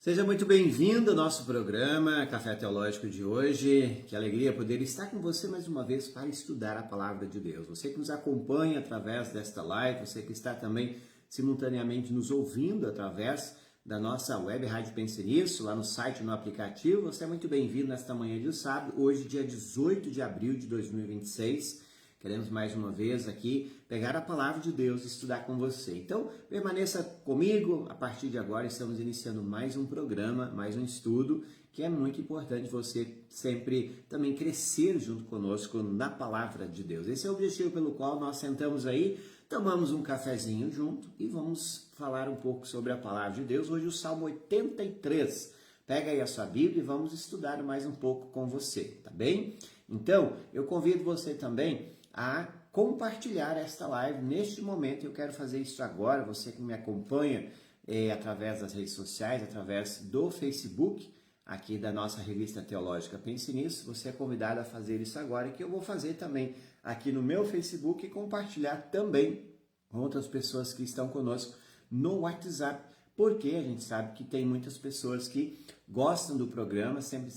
Seja muito bem-vindo ao nosso programa Café Teológico de hoje. Que alegria poder estar com você mais uma vez para estudar a Palavra de Deus. Você que nos acompanha através desta live, você que está também simultaneamente nos ouvindo através da nossa web Rádio Pense Nisso, lá no site, no aplicativo, você é muito bem-vindo nesta manhã de sábado, hoje dia 18 de abril de 2026. Queremos mais uma vez aqui pegar a palavra de Deus e estudar com você. Então, permaneça comigo. A partir de agora, estamos iniciando mais um programa, mais um estudo, que é muito importante você sempre também crescer junto conosco na palavra de Deus. Esse é o objetivo pelo qual nós sentamos aí, tomamos um cafezinho junto e vamos falar um pouco sobre a palavra de Deus. Hoje o Salmo 83. Pega aí a sua Bíblia e vamos estudar mais um pouco com você, tá bem? Então, eu convido você também a compartilhar esta live neste momento. Eu quero fazer isso agora, você que me acompanha através das redes sociais, através do Facebook, aqui da nossa revista teológica Pense Nisso, você é convidado a fazer isso agora, que eu vou fazer também aqui no meu Facebook e compartilhar também com outras pessoas que estão conosco no WhatsApp, porque a gente sabe que tem muitas pessoas que gostam do programa, sempre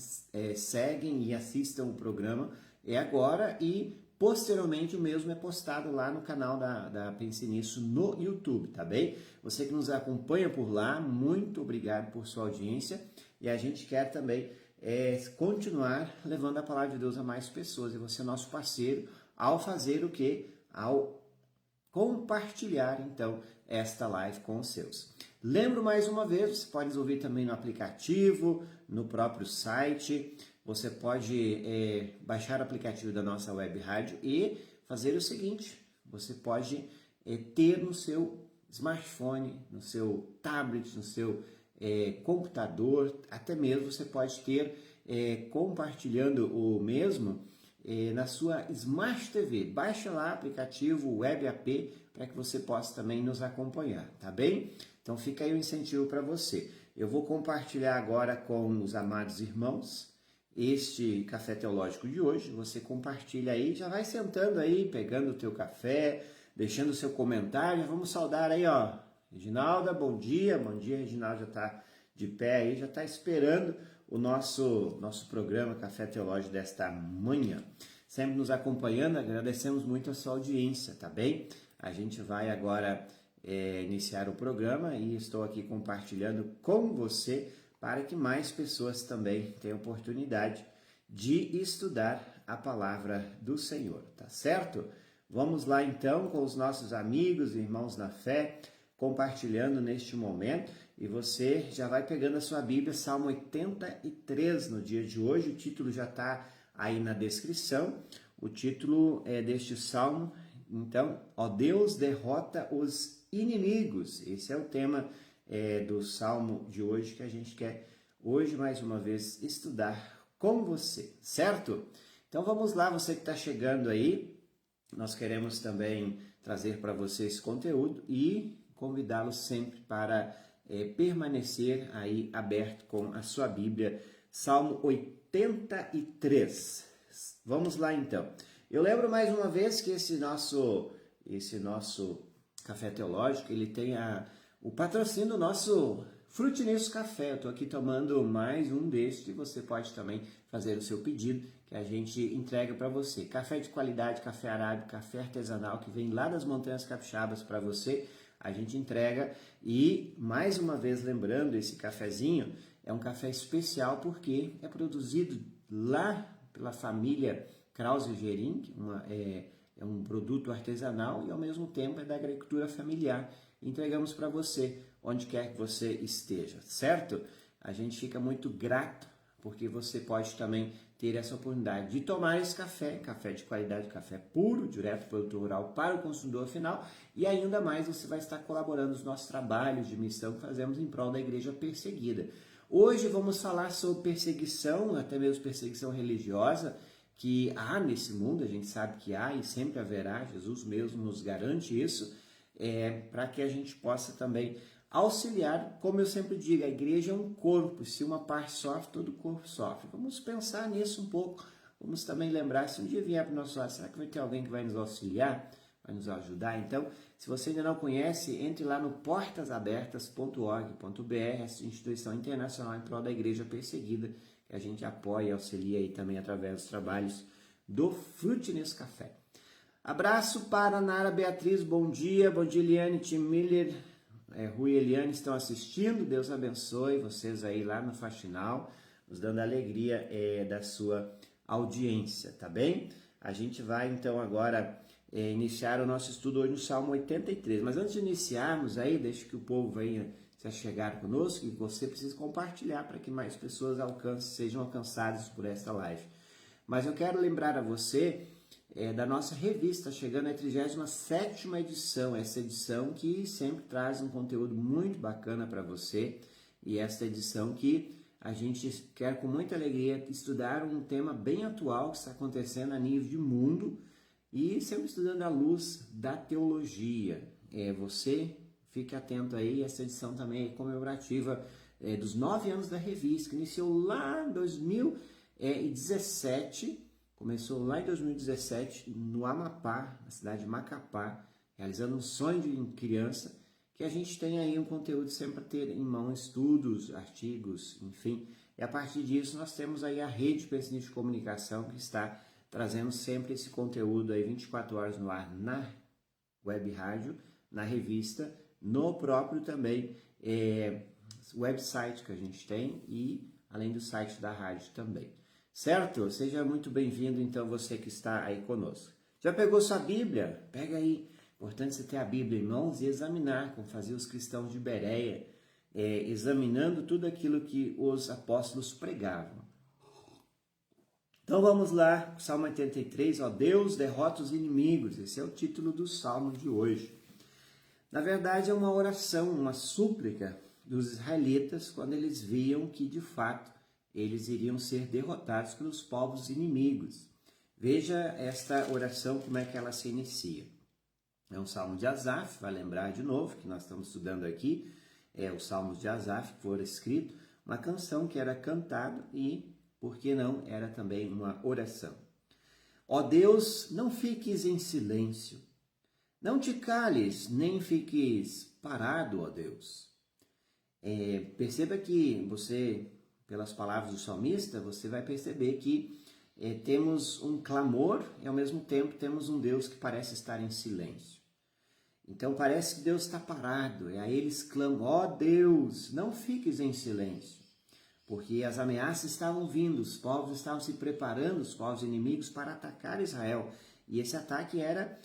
seguem e assistam o programa agora e posteriormente o mesmo é postado lá no canal da Pense Nisso no YouTube, tá bem? Você que nos acompanha por lá, muito obrigado por sua audiência e a gente quer também continuar levando a palavra de Deus a mais pessoas e você é nosso parceiro ao fazer o quê? Ao compartilhar então esta live com os seus. Lembro mais uma vez, você pode ouvir também no aplicativo, no próprio site. Você pode baixar o aplicativo da nossa web rádio e fazer o seguinte, você pode ter no seu smartphone, no seu tablet, no seu computador, até mesmo você pode ter compartilhando o mesmo na sua Smart TV. Baixa lá o aplicativo Web AP para que você possa também nos acompanhar, tá bem? Então fica aí o incentivo para você. Eu vou compartilhar agora com os amados irmãos este café teológico de hoje. Você compartilha aí, já vai sentando aí, pegando o teu café, deixando o seu comentário. Vamos saudar aí, ó, Reginalda, bom dia, Reginalda já está de pé aí, já está esperando o nosso programa Café Teológico desta manhã. Sempre nos acompanhando, agradecemos muito a sua audiência, tá bem? A gente vai agora iniciar o programa e estou aqui compartilhando com você para que mais pessoas também tenham oportunidade de estudar a palavra do Senhor, tá certo? Vamos lá então com os nossos amigos e irmãos na fé, compartilhando neste momento, e você já vai pegando a sua Bíblia, Salmo 83 no dia de hoje, o título já está aí na descrição, o título deste Salmo, então, ó Deus derrota os inimigos, esse é o tema do Salmo de hoje que a gente quer hoje mais uma vez estudar com você, certo? Então vamos lá, você que está chegando aí, nós queremos também trazer para você esse conteúdo e convidá-lo sempre para permanecer aí aberto com a sua Bíblia, Salmo 83. Vamos lá então. Eu lembro mais uma vez que esse nosso Café Teológico, ele tem o patrocínio do nosso Frute Nisso Café. Eu estou aqui tomando mais um destes e você pode também fazer o seu pedido que a gente entrega para você. Café de qualidade, café arábico, café artesanal que vem lá das Montanhas Capixabas para você. A gente entrega e, mais uma vez lembrando, esse cafezinho é um café especial porque é produzido lá pela família Krause Gerin, que é um produto artesanal e ao mesmo tempo é da agricultura familiar. Entregamos para você, onde quer que você esteja, certo? A gente fica muito grato, porque você pode também ter essa oportunidade de tomar esse café de qualidade, café puro, direto do produtor rural para o consumidor final, e ainda mais você vai estar colaborando nos nossos trabalhos de missão que fazemos em prol da igreja perseguida. Hoje vamos falar sobre perseguição, até mesmo perseguição religiosa, que há nesse mundo, a gente sabe que há e sempre haverá, Jesus mesmo nos garante isso, para que a gente possa também auxiliar, como eu sempre digo, a igreja é um corpo, se uma parte sofre, todo o corpo sofre. Vamos pensar nisso um pouco, vamos também lembrar, se um dia vier para o nosso lado, será que vai ter alguém que vai nos auxiliar? vai nos ajudar. Então, se você ainda não conhece, entre lá no portasabertas.org.br, essa instituição internacional em prol da igreja perseguida, que a gente apoia e auxilia aí também através dos trabalhos do Fruitness Café. Abraço para Nara Beatriz, bom dia Eliane, Tim Miller, Rui e Eliane estão assistindo, Deus abençoe vocês aí lá no Faxinal, nos dando a alegria da sua audiência, tá bem? A gente vai então agora iniciar o nosso estudo hoje no Salmo 83, mas antes de iniciarmos aí, deixa que o povo venha se achegar conosco e você precisa compartilhar para que mais pessoas sejam alcançadas por esta live. Mas eu quero lembrar a você da nossa revista, chegando à 37ª edição, essa edição que sempre traz um conteúdo muito bacana para você, e esta edição que a gente quer com muita alegria estudar um tema bem atual que está acontecendo a nível de mundo e sempre estudando à luz da teologia. Você fique atento aí, essa edição também é comemorativa dos 9 anos da revista, que iniciou lá em 2017, começou lá em 2017 no Amapá, na cidade de Macapá, realizando um sonho de criança, que a gente tem aí um conteúdo sempre para ter em mão, estudos, artigos, enfim. E a partir disso nós temos aí a Rede Pensinista de Comunicação, que está trazendo sempre esse conteúdo aí 24 horas no ar na web rádio, na revista, no próprio também website que a gente tem e além do site da rádio também. Certo? Seja muito bem-vindo, então, você que está aí conosco. Já pegou sua Bíblia? Pega aí. Importante você ter a Bíblia em mãos e examinar, como faziam os cristãos de Bereia, examinando tudo aquilo que os apóstolos pregavam. Então vamos lá, Salmo 83, ó, Deus derrota os inimigos. Esse é o título do Salmo de hoje. Na verdade, é uma oração, uma súplica dos israelitas quando eles viam que, de fato, eles iriam ser derrotados pelos povos inimigos. Veja esta oração, como é que ela se inicia. É um salmo de Asaf, vai lembrar de novo, que nós estamos estudando aqui, os salmos de Asaf, que foram escritos, uma canção que era cantada e, por que não, era também uma oração. Ó Deus, não fiques em silêncio, não te cales, nem fiques parado, ó Deus. Perceba que você, pelas palavras do salmista, você vai perceber que temos um clamor e ao mesmo tempo temos um Deus que parece estar em silêncio. Então parece que Deus está parado, e aí eles clamam, ó Deus, não fiques em silêncio, porque as ameaças estavam vindo, os povos estavam se preparando, os povos inimigos, para atacar Israel, e esse ataque era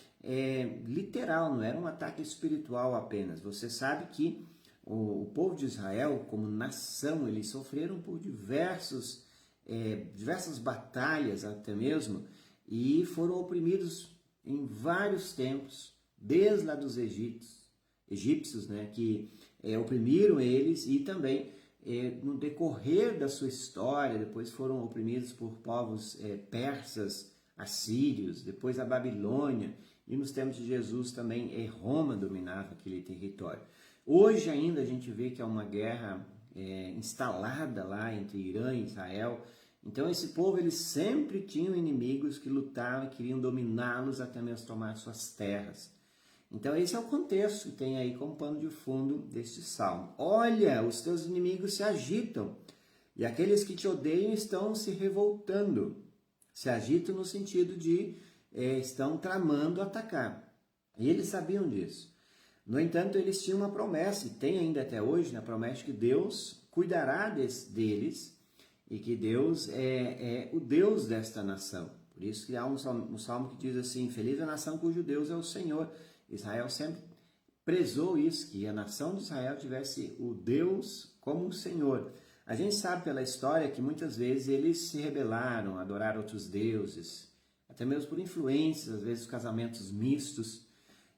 literal, não era um ataque espiritual apenas. Você sabe que o povo de Israel, como nação, eles sofreram por diversas batalhas até mesmo, e foram oprimidos em vários tempos, desde lá dos egípcios, né, que oprimiram eles, e também no decorrer da sua história, depois foram oprimidos por povos persas, assírios, depois a Babilônia, e nos tempos de Jesus também Roma dominava aquele território. Hoje ainda a gente vê que há uma guerra instalada lá entre Irã e Israel. Então esse povo, eles sempre tinham inimigos que lutavam e queriam dominá-los até mesmo tomar suas terras. Então esse é o contexto que tem aí como pano de fundo deste salmo. Olha, os teus inimigos se agitam e aqueles que te odeiam estão se revoltando. Se agitam no sentido de estão tramando atacar. E eles sabiam disso. No entanto, eles tinham uma promessa, e tem ainda até hoje, a promessa que Deus cuidará deles e que Deus é o Deus desta nação. Por isso que há um salmo que diz assim, feliz a nação cujo Deus é o Senhor. Israel sempre prezou isso, que a nação de Israel tivesse o Deus como o Senhor. A gente sabe pela história que muitas vezes eles se rebelaram, adoraram outros deuses, até mesmo por influências, às vezes casamentos mistos.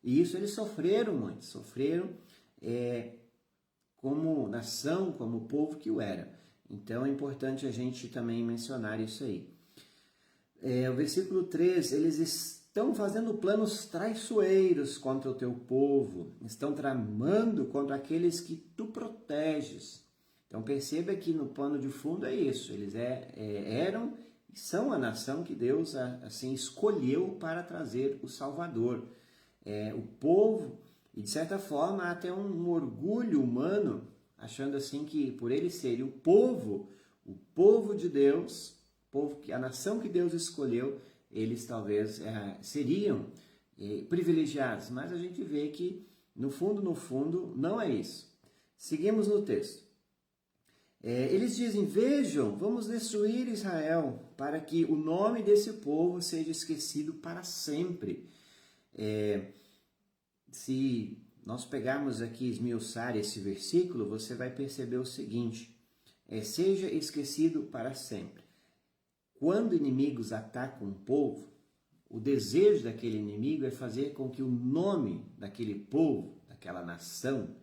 E isso eles sofreram muito, como nação, como povo que o era. Então é importante a gente também mencionar isso aí. O versículo 3, eles estão fazendo planos traiçoeiros contra o teu povo, estão tramando contra aqueles que tu proteges. Então perceba que no pano de fundo é isso, eles eram e são a nação que Deus assim escolheu para trazer o Salvador. o povo, e de certa forma há até um orgulho humano, achando assim que por ele ser o povo de Deus, a nação que Deus escolheu, eles talvez seriam privilegiados, mas a gente vê que no fundo, não é isso. Seguimos no texto. Eles dizem, vejam, vamos destruir Israel, para que o nome desse povo seja esquecido para sempre. Se nós pegarmos aqui e esmiuçar esse versículo, você vai perceber o seguinte, seja esquecido para sempre. Quando inimigos atacam um povo, o desejo daquele inimigo é fazer com que o nome daquele povo, daquela nação,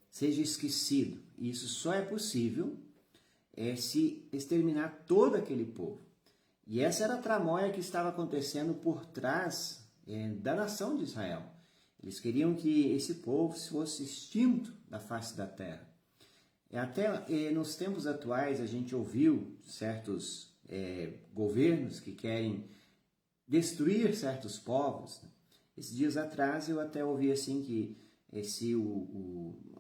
seja esquecido. E isso só é possível se exterminar todo aquele povo. E essa era a tramóia que estava acontecendo por trás da nação de Israel. Eles queriam que esse povo fosse extinto da face da terra. Até nos tempos atuais a gente ouviu certos governos que querem destruir certos povos. Esses dias atrás eu até ouvi assim que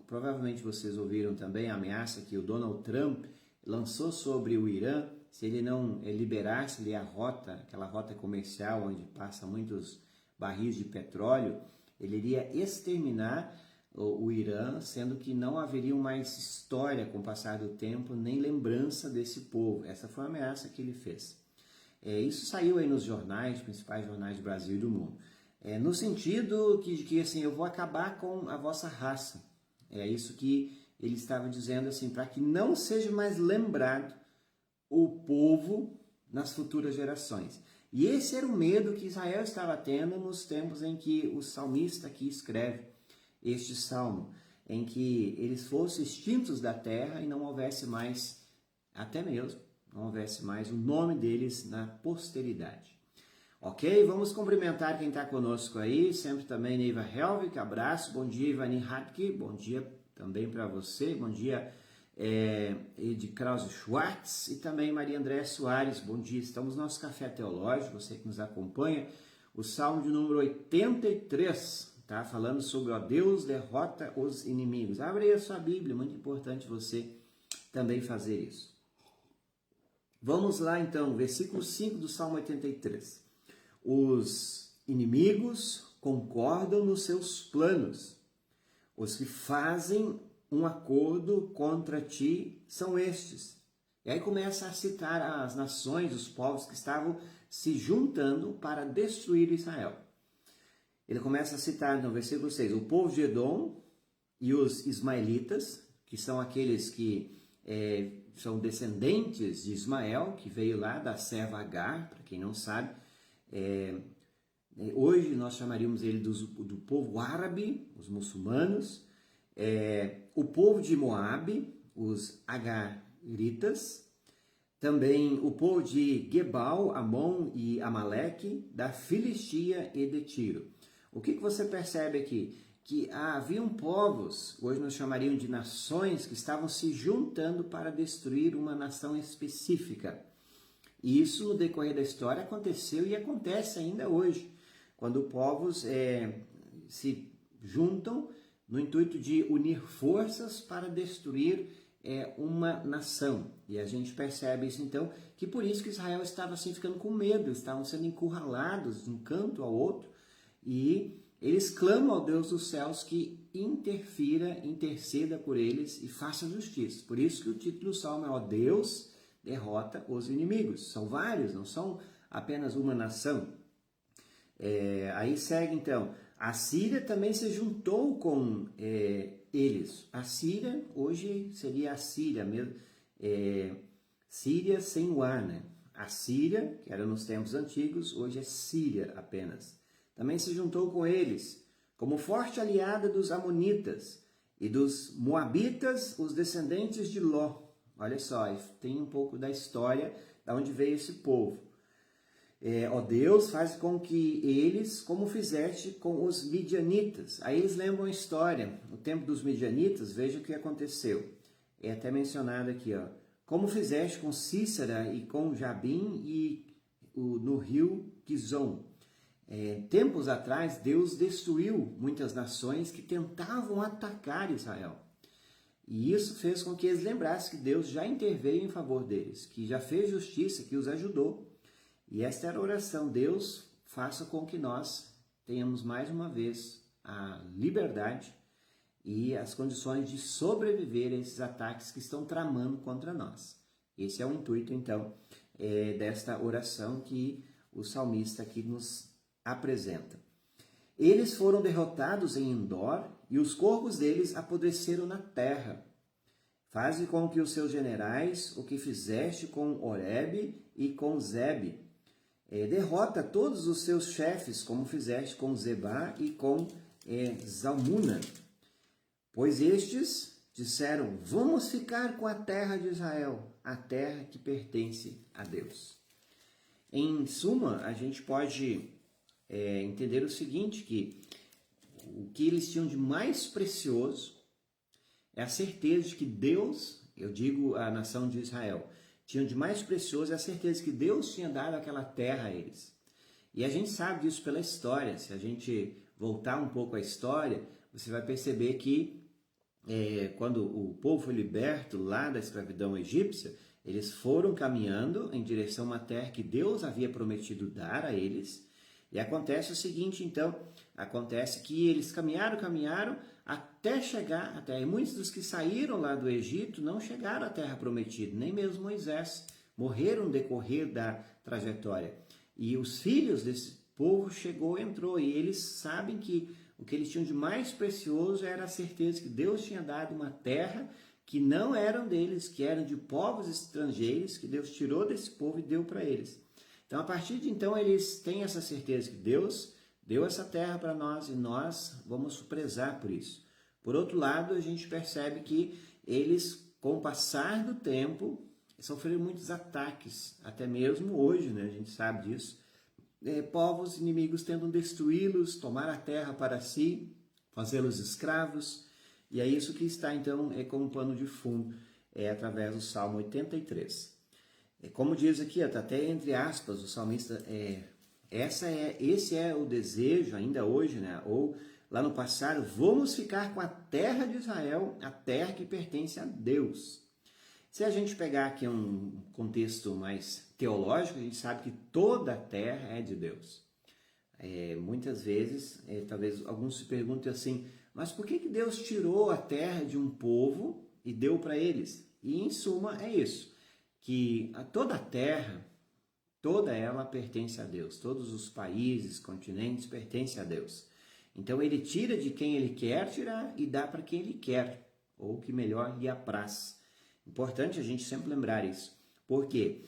provavelmente vocês ouviram também a ameaça que o Donald Trump lançou sobre o Irã, se ele não liberasse ali aquela rota comercial onde passa muitos barris de petróleo, ele iria exterminar o Irã, sendo que não haveria mais história com o passar do tempo, nem lembrança desse povo. Essa foi a ameaça que ele fez. Isso saiu aí nos jornais, principais jornais do Brasil e do mundo. No sentido que assim, eu vou acabar com a vossa raça. É isso que ele estava dizendo, assim, para que não seja mais lembrado o povo nas futuras gerações. E esse era o medo que Israel estava tendo nos tempos em que o salmista aqui escreve este salmo, em que eles fossem extintos da terra e não houvesse mais, até mesmo, não houvesse mais o nome deles na posteridade. Ok? Vamos cumprimentar quem está conosco aí, sempre também Neiva Helvig, abraço, bom dia Ivani Hatke, bom dia também para você, bom dia de Krause Schwartz e também Maria Andréa Soares, bom dia, estamos no nosso Café Teológico, você que nos acompanha, o Salmo de número 83, tá? Falando sobre o Deus derrota os inimigos. Abre aí a sua Bíblia, muito importante você também fazer isso. Vamos lá então, versículo 5 do Salmo 83. Os inimigos concordam nos seus planos. Os que fazem um acordo contra ti são estes. E aí começa a citar as nações, os povos que estavam se juntando para destruir Israel. Ele começa a citar no versículo 6, o povo de Edom e os ismaelitas, que são aqueles que são descendentes de Ismael, que veio lá da serva Agar, para quem não sabe. Hoje nós chamaríamos ele do povo árabe, os muçulmanos, o povo de Moabe, os agaritas, também o povo de Gebal, Amon e Amaleque, da Filistia e de Tiro. O que você percebe aqui? Que haviam povos, hoje nós chamaríamos de nações, que estavam se juntando para destruir uma nação específica. E isso, no decorrer da história, aconteceu e acontece ainda hoje, quando povos se juntam no intuito de unir forças para destruir uma nação. E a gente percebe isso, então, que por isso que Israel estava assim ficando com medo, estavam sendo encurralados de um canto ao outro, e eles clamam ao Deus dos céus que interceda por eles e faça justiça. Por isso que o título do salmo é: ó Deus derrota os inimigos. São vários, não são apenas uma nação. Aí segue então, a Síria também se juntou com eles. A Síria, hoje seria a Síria mesmo, Síria sem o ar, né? A Síria, que era nos tempos antigos, hoje é Síria apenas. Também se juntou com eles, como forte aliada dos amonitas e dos moabitas, os descendentes de Ló. Olha só, tem um pouco da história de onde veio esse povo. Ó Deus, faz com que eles, como fizeste com os midianitas. Aí eles lembram a história, no tempo dos midianitas, veja o que aconteceu. É até mencionado aqui, ó. Como fizeste com Císara e com Jabim e no rio Quizon. tempos atrás, Deus destruiu muitas nações que tentavam atacar Israel. E isso fez com que eles lembrassem que Deus já interveio em favor deles, que já fez justiça, que os ajudou. E esta era a oração: Deus, faça com que nós tenhamos mais uma vez a liberdade e as condições de sobreviver a esses ataques que estão tramando contra nós. Esse é o intuito, então, desta oração que o salmista aqui nos apresenta. Eles foram derrotados em Endor e os corpos deles apodreceram na terra. Faze com que os seus generais o que fizeste com Oreb e com Zebe. Derrota todos os seus chefes, como fizeste com Zebá e com Zalmuna. Pois estes disseram: vamos ficar com a terra de Israel, a terra que pertence a Deus. Em suma, a gente pode entender o seguinte, que o que eles tinham de mais precioso é a certeza de que Deus, eu digo a nação de Israel, tinham de mais precioso a certeza que Deus tinha dado aquela terra a eles. E a gente sabe disso pela história. Se a gente voltar um pouco à história, você vai perceber que quando o povo foi liberto lá da escravidão egípcia, eles foram caminhando em direção a uma terra que Deus havia prometido dar a eles. E acontece o seguinte, então, acontece que eles caminharam até chegar à terra. E muitos dos que saíram lá do Egito não chegaram à terra prometida, nem mesmo Moisés. Morreram no decorrer da trajetória. E os filhos desse povo entrou, e eles sabem que o que eles tinham de mais precioso era a certeza que Deus tinha dado uma terra que não eram deles, que eram de povos estrangeiros, que Deus tirou desse povo e deu para eles. Então, a partir de então, eles têm essa certeza que Deus deu essa terra para nós e nós vamos prezar por isso. Por outro lado, a gente percebe que eles, com o passar do tempo, sofreram muitos ataques, até mesmo hoje, né? A gente sabe disso. Povos inimigos tentam destruí-los, tomar a terra para si, fazê-los escravos. E é isso que está, então, como pano de fundo, através do Salmo 83. Como diz aqui, está até entre aspas, o salmista, esse é o desejo ainda hoje, né? Ou lá no passado, vamos ficar com a terra de Israel, a terra que pertence a Deus. Se a gente pegar aqui um contexto mais teológico, a gente sabe que toda a terra é de Deus. Muitas vezes, talvez alguns se perguntem assim, mas por que Deus tirou a terra de um povo e deu para eles? E em suma é isso, que toda a terra, toda ela pertence a Deus. Todos os países, continentes pertencem a Deus. Então ele tira de quem ele quer tirar e dá para quem ele quer, ou que melhor lhe apraz. Importante a gente sempre lembrar isso. Por quê?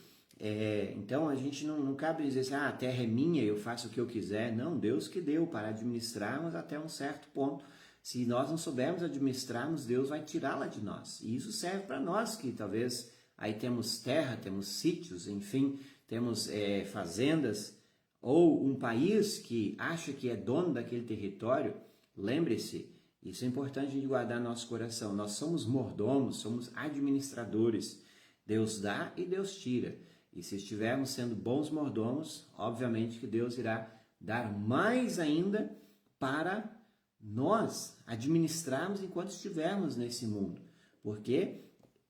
Então a gente não cabe dizer assim, a terra é minha, eu faço o que eu quiser. Não, Deus que deu para administrarmos até um certo ponto. Se nós não soubermos administrarmos, Deus vai tirá-la de nós. E isso serve para nós que talvez aí temos terra, temos sítios, enfim, temos fazendas, ou um país que acha que é dono daquele território. Lembre-se, isso é importante a gente guardar no nosso coração. Nós somos mordomos, somos administradores. Deus dá e Deus tira. E se estivermos sendo bons mordomos, obviamente que Deus irá dar mais ainda para nós administrarmos enquanto estivermos nesse mundo. Porque,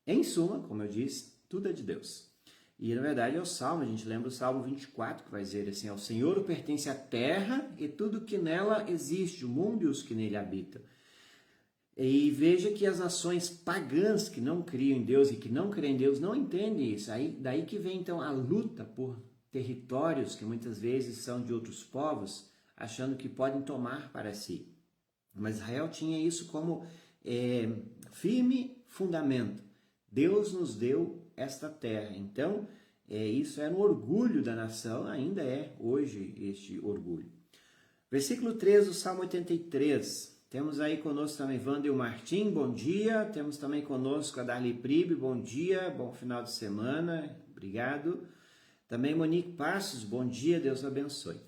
em suma, como eu disse, tudo é de Deus. E na verdade é o Salmo, a gente lembra o Salmo 24, que vai dizer assim, ao Senhor pertence a terra e tudo que nela existe, o mundo e os que nele habitam. E veja que as nações pagãs que não criam em Deus e que não creem em Deus não entendem isso. Daí que vem então a luta por territórios que muitas vezes são de outros povos, achando que podem tomar para si. Mas Israel tinha isso como firme fundamento. Deus nos deu esta terra. Então, isso era um orgulho da nação, ainda é hoje este orgulho. Versículo 3 do Salmo 83. Temos aí conosco também Wander Martim, bom dia. Temos também conosco a Darli Pribe, bom dia, bom final de semana, obrigado. Também Monique Passos, bom dia, Deus abençoe.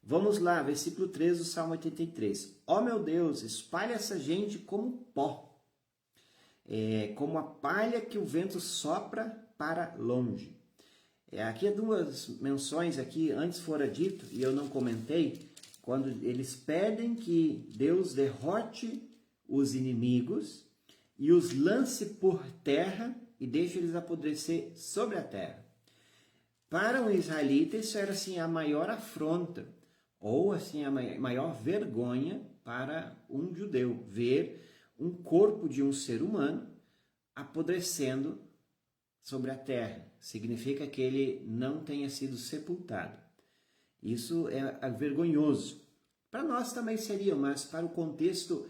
Vamos lá, versículo 3 do Salmo 83. Ó meu Deus, espalha essa gente como pó, como a palha que o vento sopra para longe. Aqui há duas menções aqui, antes fora dito, e eu não comentei, quando eles pedem que Deus derrote os inimigos e os lance por terra e deixe eles apodrecer sobre a terra. Para um israelita, isso era assim a maior afronta, ou assim a maior vergonha para um judeu, ver um corpo de um ser humano apodrecendo sobre a terra. Significa que ele não tenha sido sepultado. Isso é vergonhoso. Para nós também seria, mas para o contexto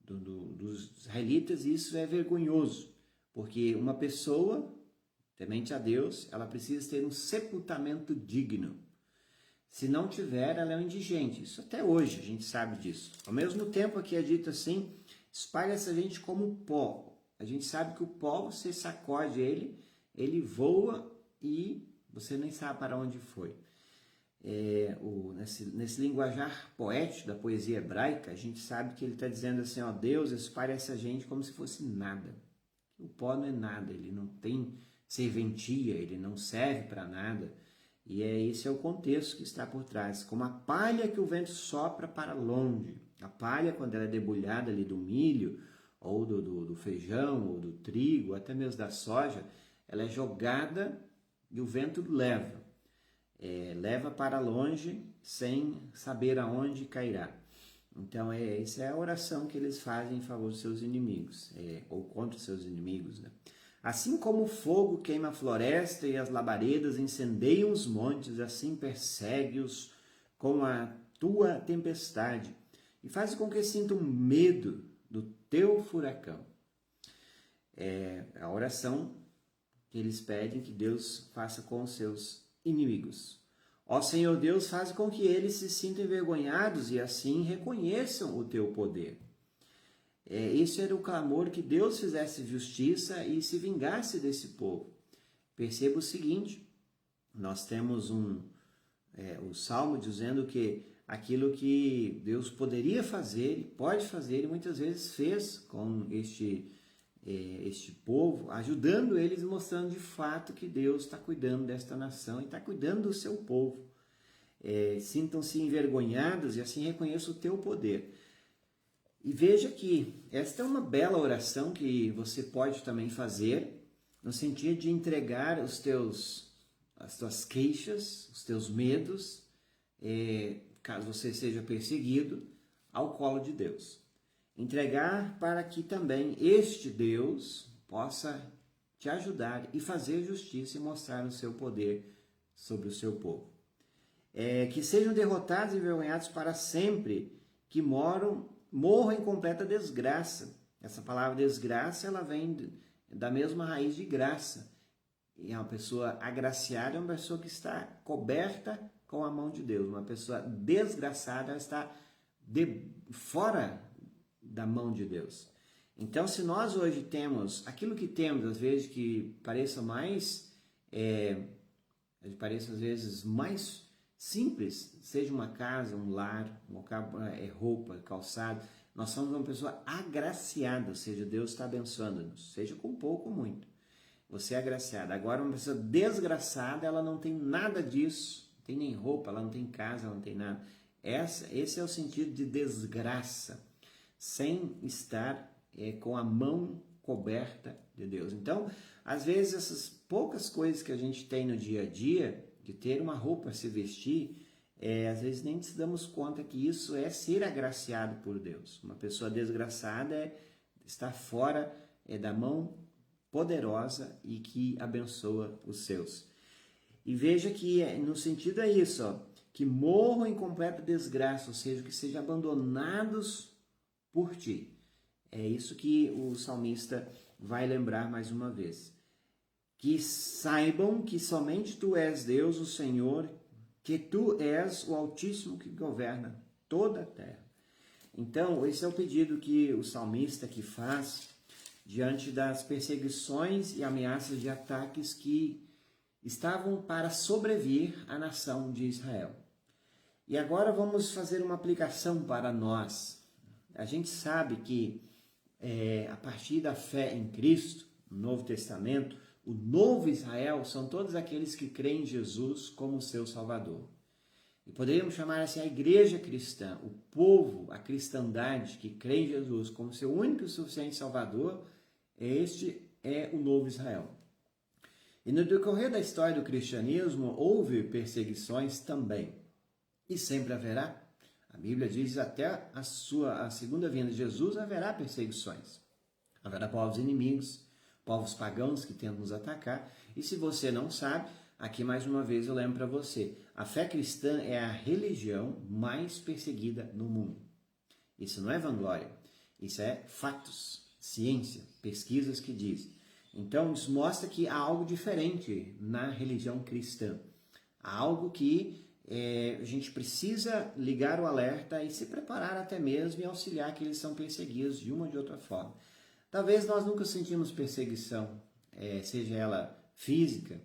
dos israelitas isso é vergonhoso, porque uma pessoa temente a Deus, ela precisa ter um sepultamento digno. Se não tiver, ela é um indigente. Isso até hoje a gente sabe disso. Ao mesmo tempo que é dito assim, espalha essa gente como pó. A gente sabe que o pó, você sacode ele voa e você nem sabe para onde foi. Nesse linguajar poético da poesia hebraica, a gente sabe que ele está dizendo assim, ó, Deus espalha essa gente como se fosse nada. O pó não é nada, ele não tem serventia, ele não serve para nada. E esse é o contexto que está por trás. Como a palha que o vento sopra para longe. A palha, quando ela é debulhada ali do milho, ou do feijão, ou do trigo, até mesmo da soja, ela é jogada e o vento leva. Leva para longe sem saber aonde cairá. Então, essa é a oração que eles fazem em favor dos seus inimigos, ou contra os seus inimigos, né? Assim como o fogo queima a floresta e as labaredas incendeiam os montes, assim persegue-os com a tua tempestade e faz com que sintam medo do teu furacão. É a oração que eles pedem que Deus faça com os seus inimigos. Ó Senhor Deus, faz com que eles se sintam envergonhados e assim reconheçam o teu poder. Esse era o clamor, que Deus fizesse justiça e se vingasse desse povo. Perceba o seguinte, nós temos o Salmo dizendo que aquilo que Deus poderia fazer, pode fazer, e muitas vezes fez com este povo, ajudando eles, mostrando de fato que Deus está cuidando desta nação e está cuidando do seu povo. Sintam-se envergonhados e assim reconheçam o teu poder. E veja que esta é uma bela oração que você pode também fazer, no sentido de entregar as tuas queixas, os teus medos, caso você seja perseguido, ao colo de Deus. Entregar para que também este Deus possa te ajudar e fazer justiça e mostrar o seu poder sobre o seu povo. Que sejam derrotados e envergonhados para sempre, que morram em completa desgraça. Essa palavra desgraça, ela vem da mesma raiz de graça. E uma pessoa agraciada é uma pessoa que está coberta com a mão de Deus. Uma pessoa desgraçada, ela está fora da mão de Deus. Então, se nós hoje temos aquilo que temos, às vezes que pareça às vezes mais simples, seja uma casa, um lar, roupa, calçado, nós somos uma pessoa agraciada, ou seja, Deus está abençoando-nos, seja com pouco ou muito. Você é agraciado. Agora, uma pessoa desgraçada, ela não tem nada disso, não tem nem roupa, ela não tem casa, ela não tem nada. Esse é o sentido de desgraça, sem estar com a mão coberta de Deus. Então, às vezes, essas poucas coisas que a gente tem no dia a dia, de ter uma roupa, se vestir, às vezes nem nos damos conta que isso é ser agraciado por Deus. Uma pessoa desgraçada está fora da mão poderosa e que abençoa os seus. E veja que no sentido é isso, ó, que morram em completa desgraça, ou seja, que sejam abandonados por ti. É isso que o salmista vai lembrar mais uma vez. Que saibam que somente tu és Deus, o Senhor, que tu és o Altíssimo que governa toda a terra. Então, esse é o pedido que o salmista aqui faz diante das perseguições e ameaças de ataques que estavam para sobrevir à nação de Israel. E agora vamos fazer uma aplicação para nós. A gente sabe que a partir da fé em Cristo, no Novo Testamento, o novo Israel são todos aqueles que creem em Jesus como seu Salvador. E poderíamos chamar assim a igreja cristã, o povo, a cristandade que crê em Jesus como seu único e suficiente Salvador, este é o novo Israel. E no decorrer da história do cristianismo, houve perseguições também. E sempre haverá. A Bíblia diz até a segunda vinda de Jesus haverá perseguições. Haverá povos inimigos, povos pagãos que tentam nos atacar. E se você não sabe, aqui mais uma vez eu lembro para você, a fé cristã é a religião mais perseguida no mundo. Isso não é vanglória, isso é fatos, ciência, pesquisas que dizem. Então isso mostra que há algo diferente na religião cristã. Há algo que a gente precisa ligar o alerta e se preparar até mesmo e auxiliar que eles são perseguidos de uma ou de outra forma. Talvez nós nunca sentimos perseguição, seja ela física,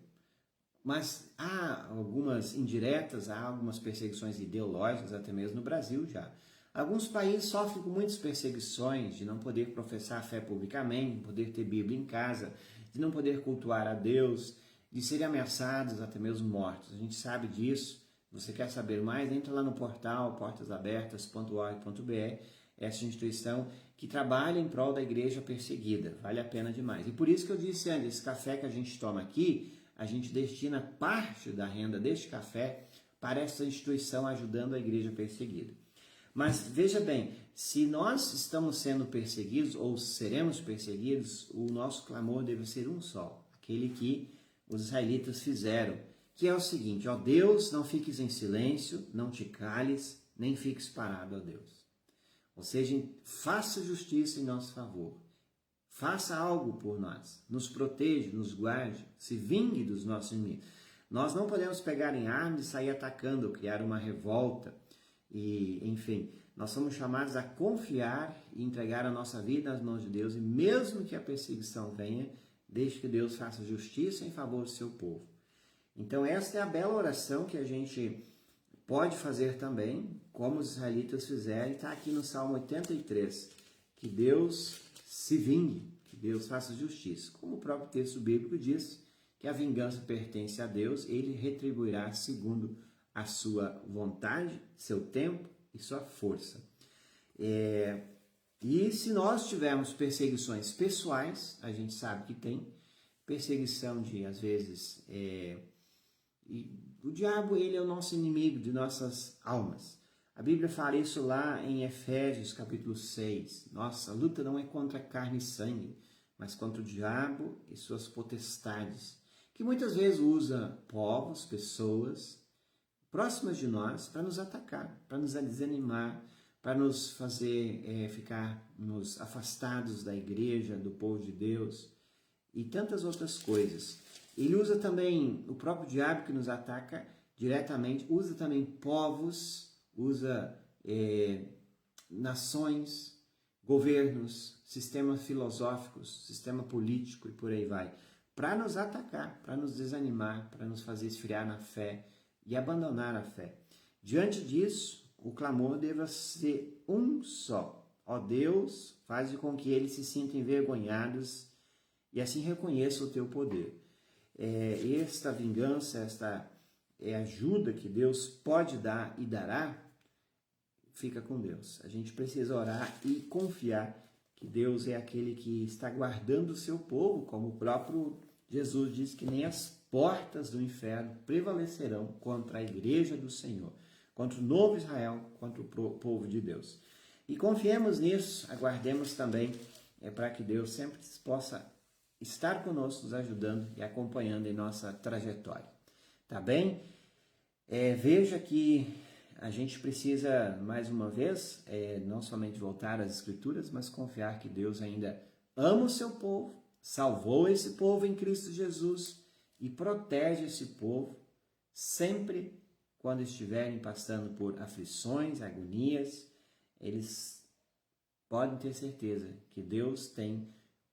mas há algumas indiretas, há algumas perseguições ideológicas, até mesmo no Brasil já. Alguns países sofrem com muitas perseguições de não poder professar a fé publicamente, de poder ter Bíblia em casa, de não poder cultuar a Deus, de serem ameaçados, até mesmo mortos. A gente sabe disso. Você quer saber mais? Entra lá no portal portasabertas.org.br, essa instituição que trabalha em prol da igreja perseguida. Vale a pena demais. E por isso que eu disse antes, esse café que a gente toma aqui, a gente destina parte da renda deste café para essa instituição ajudando a igreja perseguida. Mas veja bem, se nós estamos sendo perseguidos ou seremos perseguidos, o nosso clamor deve ser um só, aquele que os israelitas fizeram, que é o seguinte: ó Deus, não fiques em silêncio, não te cales, nem fiques parado, ó Deus. Ou seja, faça justiça em nosso favor. Faça algo por nós, nos proteja, nos guarde, se vingue dos nossos inimigos. Nós não podemos pegar em armas e sair atacando, ou criar uma revolta. E, enfim, nós somos chamados a confiar e entregar a nossa vida nas mãos de Deus. E mesmo que a perseguição venha, deixe que Deus faça justiça em favor do seu povo. Então esta é a bela oração que a gente pode fazer também, como os israelitas fizeram. Está aqui no Salmo 83, que Deus se vingue, que Deus faça justiça. Como o próprio texto bíblico diz, que a vingança pertence a Deus, ele retribuirá segundo a sua vontade, seu tempo e sua força. E se nós tivermos perseguições pessoais, a gente sabe que tem perseguição de, às vezes, o diabo, ele é o nosso inimigo de nossas almas. A Bíblia fala isso lá em Efésios capítulo 6. Nossa, a luta não é contra carne e sangue, mas contra o diabo e suas potestades, que muitas vezes usa povos, pessoas próximas de nós para nos atacar, para nos desanimar, para nos fazer ficarmos afastados da igreja, do povo de Deus e tantas outras coisas. Ele usa também o próprio diabo que nos ataca diretamente, usa também povos, usa nações, governos, sistemas filosóficos, sistema político e por aí vai, para nos atacar, para nos desanimar, para nos fazer esfriar na fé e abandonar a fé. Diante disso, o clamor deve ser um só. Ó Deus, faz com que eles se sintam envergonhados e assim reconheçam o teu poder. Esta vingança, esta ajuda que Deus pode dar e dará, fica com Deus. A gente precisa orar e confiar que Deus é aquele que está guardando o seu povo, como o próprio Jesus diz que nem as portas do inferno prevalecerão contra a igreja do Senhor, contra o novo Israel, contra o povo de Deus. E confiemos nisso, aguardemos também para que Deus sempre possa estar conosco, nos ajudando e acompanhando em nossa trajetória. Tá bem? Veja que a gente precisa, mais uma vez, não somente voltar às Escrituras, mas confiar que Deus ainda ama o seu povo, salvou esse povo em Cristo Jesus e protege esse povo sempre quando estiverem passando por aflições, agonias. Eles podem ter certeza que Deus tem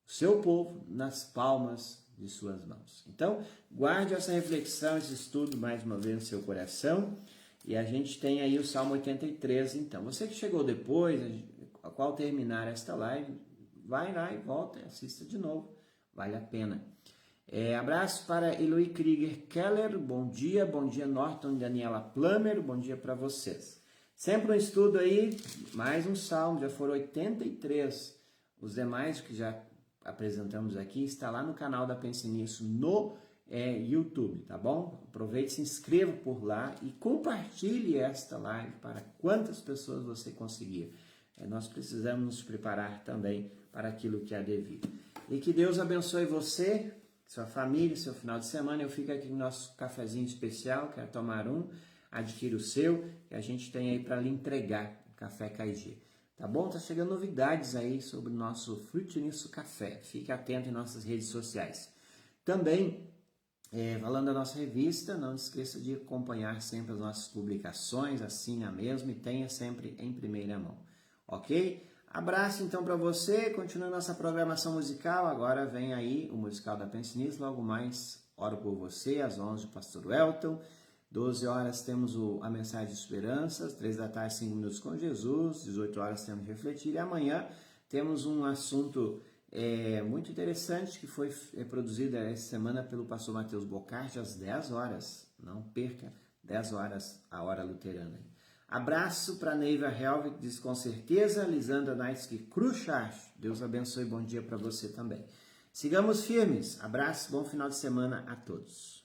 o seu povo nas palmas de suas mãos. Então, guarde essa reflexão, esse estudo mais uma vez no seu coração. E a gente tem aí o Salmo 83, então. Você que chegou depois, ao terminar esta live, vai lá e volta e assista de novo. Vale a pena. Abraço para Eloy Krieger Keller, bom dia Norton e Daniela Plummer, bom dia para vocês. Sempre um estudo aí, mais um salmo, já foram 83. Os demais que já apresentamos aqui está lá no canal da Pense Nisso no YouTube, tá bom? Aproveite, se inscreva por lá e compartilhe esta live para quantas pessoas você conseguir. Nós precisamos nos preparar também para aquilo que é devido. E que Deus abençoe você, sua família, seu final de semana. Eu fico aqui no nosso cafezinho especial, quero tomar um, adquira o seu, que a gente tem aí para lhe entregar, o Café KG. Tá bom? Tá chegando novidades aí sobre o nosso Fruto Nisso Café. Fique atento em nossas redes sociais. Também, falando da nossa revista, não esqueça de acompanhar sempre as nossas publicações, assine a mesma e tenha sempre em primeira mão. Ok? Abraço então para você, continue nossa programação musical, agora vem aí o musical da Pense Nisso, logo mais oro por você, às 11 o Pastor Elton, 12 horas temos a Mensagem de Esperança, 3 da tarde 5 minutos com Jesus, 18 horas temos Refletir e amanhã temos um assunto muito interessante que foi produzido essa semana pelo pastor Matheus Bocardi às 10 horas, não perca, 10 horas a hora luterana. Abraço para Neiva Helvig, diz com certeza, Lisandra Naitsky Cruchach, Deus abençoe, bom dia para você também. Sigamos firmes, abraço, bom final de semana a todos.